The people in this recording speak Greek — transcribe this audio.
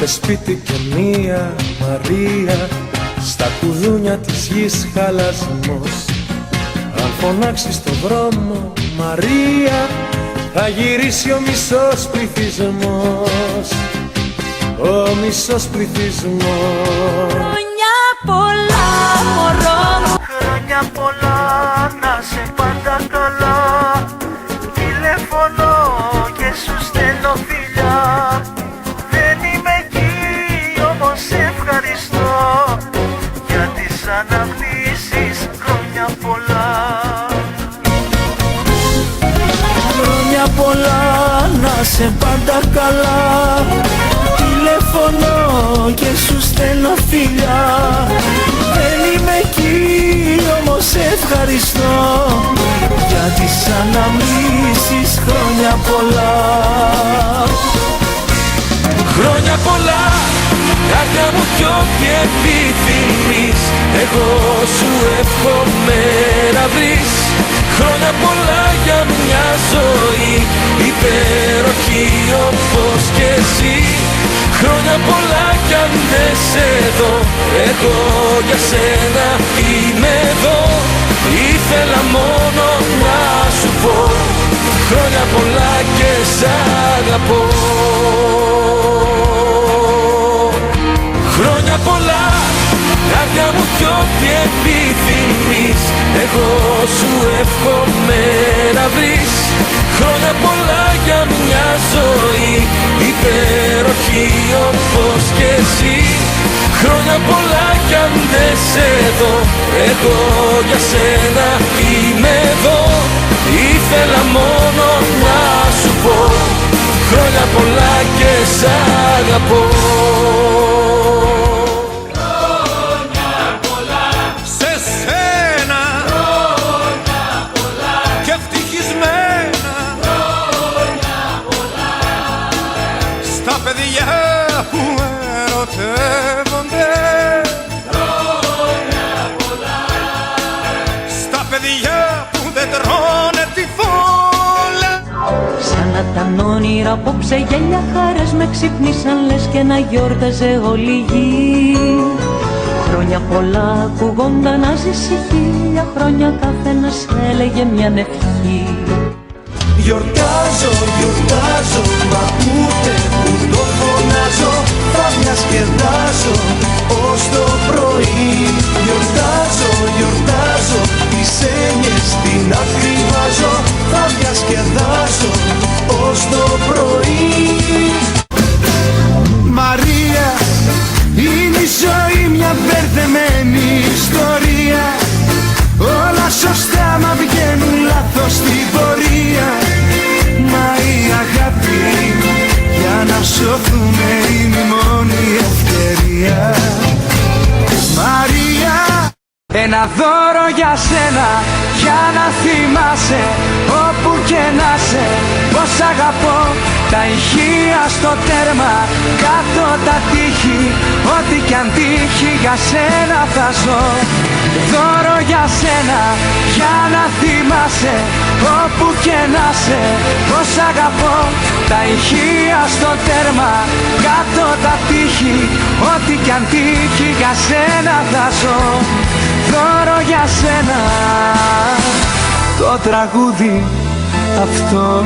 κάθε σπίτι και μία Μαρία, στα κουδούνια της γης χαλασμός. Αν φωνάξει στο δρόμο Μαρία, θα γυρίσει ο μισός πληθυσμός. Ο μισός πληθυσμός. Χρόνια πολλά μωρό μου, χρόνια πολλά, να σε πάντα καλά. Τηλεφωνώ και σου στέλνω φιλιά. Δεν είμαι εκεί, όμως ευχαριστώ για τις αναμνήσεις. Χρόνια πολλά. Χρόνια πολλά, να σε πάντα καλά. Τηλεφωνώ και σου στέλνω φιλιά. Δεν είμαι εκεί, όμως ευχαριστώ για τις αναμνήσεις. Χρόνια πολλά. Χρόνια πολλά, καρδιά μου κι ό,τι επιθυμείς, εγώ σου εύχομαι να βρεις. Χρόνια πολλά για μια ζωή υπέροχη όπως και εσύ. Χρόνια πολλά κι αν δεν σε δω, εγώ για σένα είμαι εδώ. Ήθελα μόνο να σου πω, χρόνια πολλά και σ' αγαπώ. Χρόνια πολλά, καρδιά μου κι ό,τι επιθυμείς, εγώ σου εύχομαι να βρεις. Χρόνια πολλά για μια ζωή υπέροχη όπως και εσύ. Χρόνια πολλά κι αν δεν σε δω, εγώ για σένα είμαι εδώ. Ήθελα μόνο να σου πω, χρόνια πολλά και σ' αγαπώ. τα όνειρα απόψε γέλια χαρές με ξυπνήσαν, λες και να γιόρταζε όλη η γη. Χρόνια πολλά ακουγόνταν να ζήσει χίλια χρόνια, καθένας έλεγε μια ευχή. Γιορτάζω, γιορτάζω, μα ούτε που το φωνάζω, θα διασκεδάζω ως το πρωί. Γιορτάζω, γιορτάζω, τις έννοιες την ακριβάζω, θα διασκεδάζω ως το πρωί. Μαρία, είναι η ζωή μια μπερδεμένη ιστορία, όλα σωστά μα βγαίνουν λάθος στην πορεία. Μα η αγάπη για να σωθούμε είναι η μόνη ευκαιρία. Μαρία, ένα δώρο για σένα, για να θυμάσαι όπου και να σε, πως αγαπώ. Τα ηχεία στο τέρμα, κάτω τα τείχη, ό,τι κι αν τύχει για σένα θα ζω. Δώρο για σένα, για να θυμάσαι όπου και να σε, πως αγαπώ. Τα ηχεία στο τέρμα, κάτω τα τείχη, ό,τι κι αν τύχει για σένα θα ζω. Δώρο για σένα, το τραγούδι αυτό.